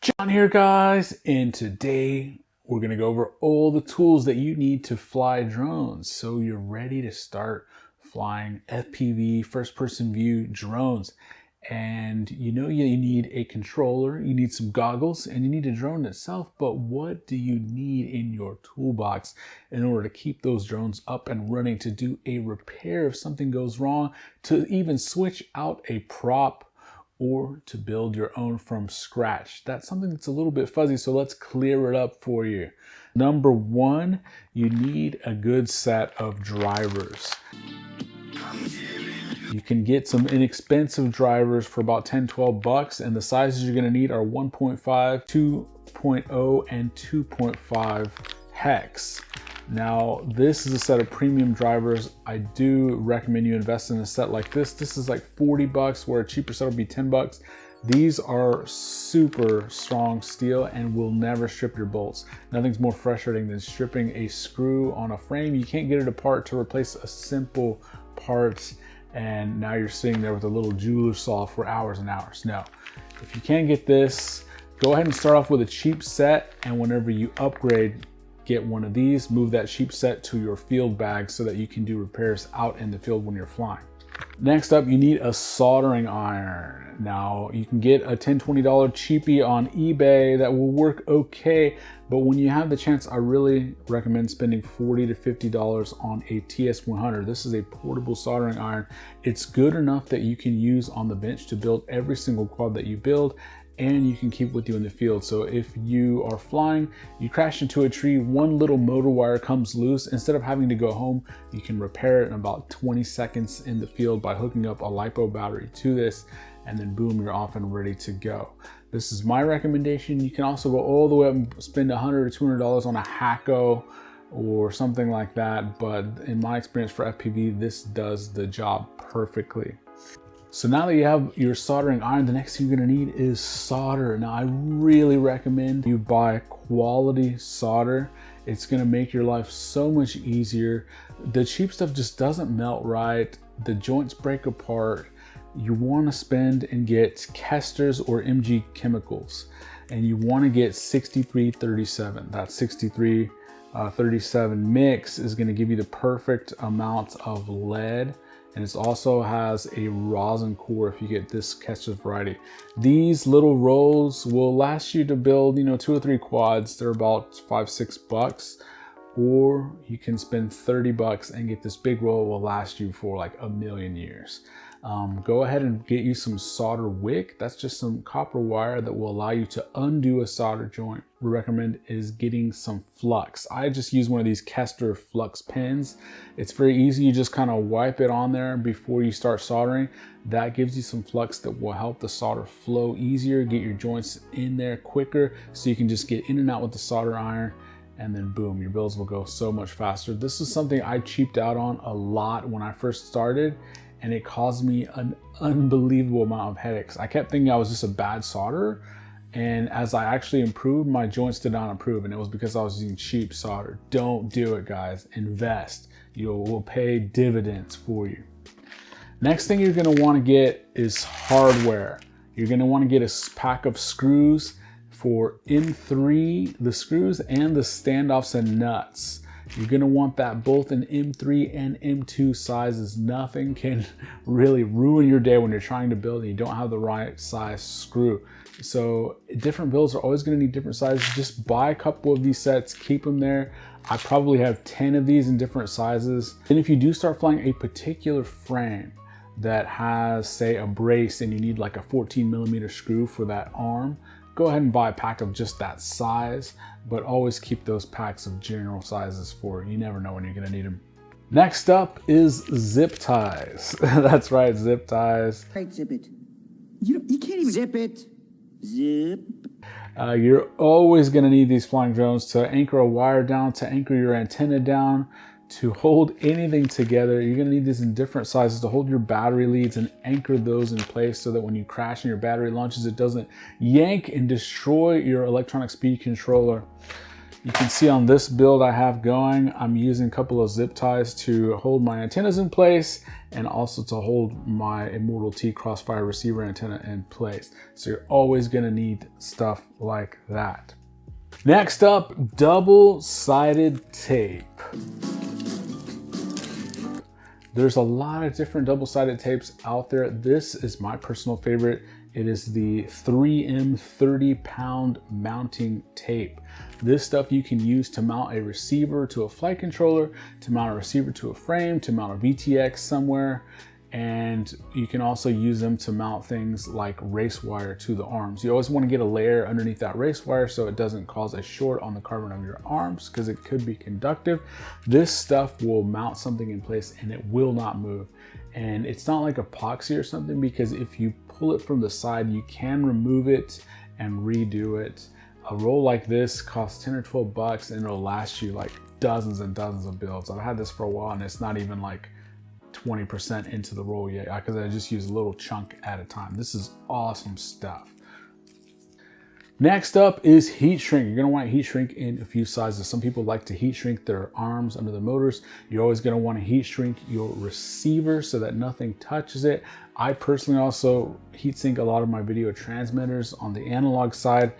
John here, guys, and today we're going to go over all the tools that you need to fly drones so you're ready to start flying FPV first-person view drones. And you need a controller, you need some goggles, and you need a drone itself, but what do you need in your toolbox in order to keep those drones up and running, to do a repair if something goes wrong, to even switch out a prop, or to build your own from scratch? That's something that's a little bit fuzzy, so let's clear it up for you. Number one, you need a good set of drivers. You can get some inexpensive drivers for about 10-12 bucks, and the sizes you're going to need are 1.5, 2.0, and 2.5 hex. Now, this is a set of premium drivers. I do recommend you invest in a set like this. This is like 40 bucks, where a cheaper set will be 10 bucks. These are super strong steel and will never strip your bolts. Nothing's more frustrating than stripping a screw on a frame. You can't get it apart to replace a simple part, and now you're sitting there with a little jeweler saw for hours and hours. No, if you can't get this, go ahead and start off with a cheap set, and whenever you upgrade, get one of these. Move that cheap set to your field bag so that you can do repairs out in the field when you're flying. Next up, you need a soldering iron. Now, you can get a $10, $20 cheapie on eBay that will work okay, but when you have the chance, I really recommend spending $40 to $50 on a TS100. This is a portable soldering iron. It's good enough that you can use on the bench to build every single quad that you build, and you can keep with you in the field. So if you are flying, you crash into a tree, one little motor wire comes loose, instead of having to go home, you can repair it in about 20 seconds in the field by hooking up a LiPo battery to this, and then boom, you're off and ready to go. This is my recommendation. You can also go all the way up and spend $100 or $200 on a Hacko or something like that, but in my experience for FPV, this does the job perfectly. So now that you have your soldering iron, the next thing you're gonna need is solder. Now, I really recommend you buy quality solder. It's gonna make your life so much easier. The cheap stuff just doesn't melt right. The joints break apart. You wanna spend and get Kester's or MG Chemicals, and you wanna get 6337. That 6337 mix is gonna give you the perfect amount of lead, and it also has a rosin core if you get this Kester's variety. These little rolls will last you to build, 2 or 3 quads. They're about $5, $6 bucks, or you can spend 30 bucks and get this big roll. It will last you for like a million years. Go ahead and get you some solder wick. That's just some copper wire that will allow you to undo a solder joint. We recommend is getting some flux. I just use one of these Kester flux pens. It's very easy. You just kind of wipe it on there before you start soldering. That gives you some flux that will help the solder flow easier, get your joints in there quicker, so you can just get in and out with the solder iron, and then boom, your builds will go so much faster. This is something I cheaped out on a lot when I first started, and it caused me an unbelievable amount of headaches. I kept thinking I was just a bad solderer, and as I actually improved, my joints did not improve, and it was because I was using cheap solder. Don't do it, guys. Invest. You will pay dividends for you. Next thing you're gonna wanna get is hardware. You're gonna wanna get a pack of screws for M3, the screws and the standoffs and nuts. You're gonna want that both in M3 and M2 sizes. Nothing can really ruin your day when you're trying to build and you don't have the right size screw. So different builds are always gonna need different sizes. Just buy a couple of these sets, keep them there. I probably have 10 of these in different sizes. And if you do start flying a particular frame that has, say, a brace, and you need like a 14mm screw for that arm, go ahead and buy a pack of just that size, but always keep those packs of general sizes for you never know when you're gonna need them. Next up is zip ties. That's right, zip ties. Right, zip it. You can't even zip it. Zip. You're always gonna need these flying drones to anchor a wire down, to anchor your antenna down, to hold anything together. You're gonna need these in different sizes to hold your battery leads and anchor those in place so that when you crash and your battery launches, it doesn't yank and destroy your electronic speed controller. You can see on this build I have going, I'm using a couple of zip ties to hold my antennas in place and also to hold my Immortal T Crossfire receiver antenna in place. So you're always gonna need stuff like that. Next up, double-sided tape. There's a lot of different double-sided tapes out there. This is my personal favorite. It is the 3M 30-pound mounting tape. This stuff you can use to mount a receiver to a flight controller, to mount a receiver to a frame, to mount a VTX somewhere, and you can also use them to mount things like race wire to the arms. You always want to get a layer underneath that race wire so it doesn't cause a short on the carbon of your arms because it could be conductive. This stuff will mount something in place and it will not move. And it's not like epoxy or something, because if you pull it from the side, you can remove it and redo it. A roll like this costs 10 or 12 bucks and it'll last you like dozens and dozens of builds. I've had this for a while and it's not even like 20% into the roll yet because I just use a little chunk at a time. This is awesome stuff. Next up is heat shrink. You're gonna want heat shrink in a few sizes. Some people like to heat shrink their arms under the motors. You're always gonna want to heat shrink your receiver so that nothing touches it. I personally also heat sink a lot of my video transmitters on the analog side.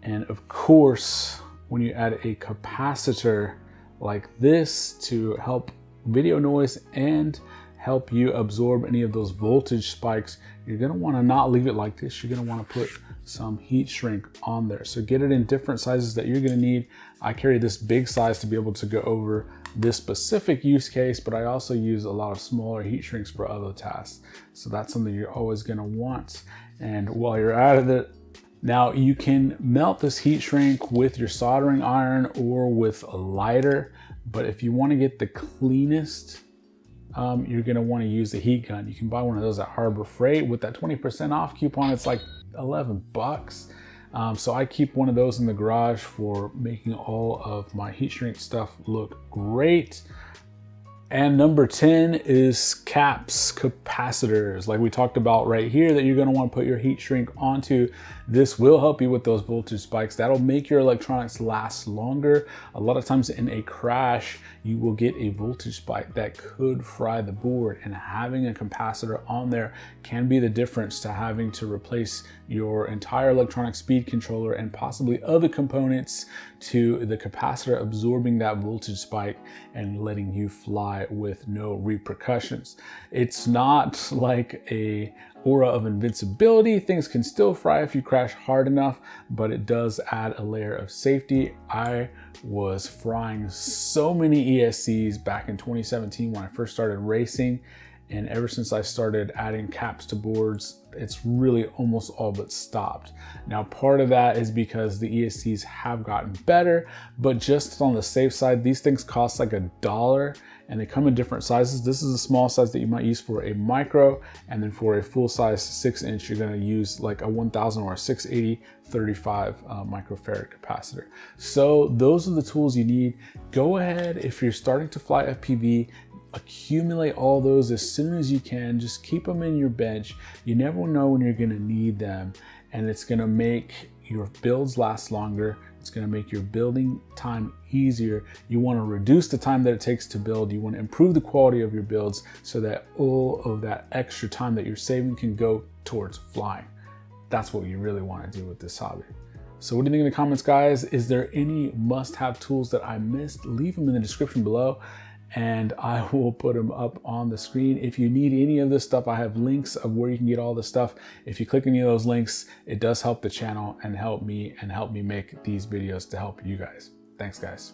And of course, when you add a capacitor like this to help video noise and help you absorb any of those voltage spikes, you're gonna wanna not leave it like this. You're gonna wanna put some heat shrink on there. So get it in different sizes that you're gonna need. I carry this big size to be able to go over this specific use case, but I also use a lot of smaller heat shrinks for other tasks. So that's something you're always gonna want. And while you're at it, now you can melt this heat shrink with your soldering iron or with a lighter, but if you wanna get the cleanest, you're gonna wanna use the heat gun. You can buy one of those at Harbor Freight. With that 20% off coupon, it's like 11 bucks. So I keep one of those in the garage for making all of my heat shrink stuff look great. And number 10 is caps, capacitors, like we talked about right here, that you're gonna want to put your heat shrink onto. This will help you with those voltage spikes. That'll make your electronics last longer. A lot of times in a crash, you will get a voltage spike that could fry the board, and having a capacitor on there can be the difference to having to replace your entire electronic speed controller and possibly other components to the capacitor absorbing that voltage spike and letting you fly with no repercussions. It's not like a aura of invincibility. Things can still fry if you crash hard enough, but it does add a layer of safety. I was frying so many ESCs back in 2017 when I first started racing, and ever since I started adding caps to boards, it's really almost all but stopped. Now, part of that is because the ESCs have gotten better, but just on the safe side, these things cost like $1 and they come in different sizes. This is a small size that you might use for a micro, and then for a full size 6-inch, you're gonna use like a 1000 or a 680 35 microfarad capacitor. So those are the tools you need. Go ahead, if you're starting to fly FPV, accumulate all those as soon as you can. Just keep them in your bench. You never know when you're gonna need them, and it's gonna make your builds last longer. It's gonna make your building time easier. You wanna reduce the time that it takes to build. You wanna improve the quality of your builds so that all of that extra time that you're saving can go towards flying. That's what you really wanna do with this hobby. So what do you think in the comments, guys? Is there any must-have tools that I missed? Leave them in the description below, and I will put them up on the screen. If you need any of this stuff, I have links of where you can get all this stuff. If you click any of those links, it does help the channel and help me make these videos to help you guys. Thanks, guys.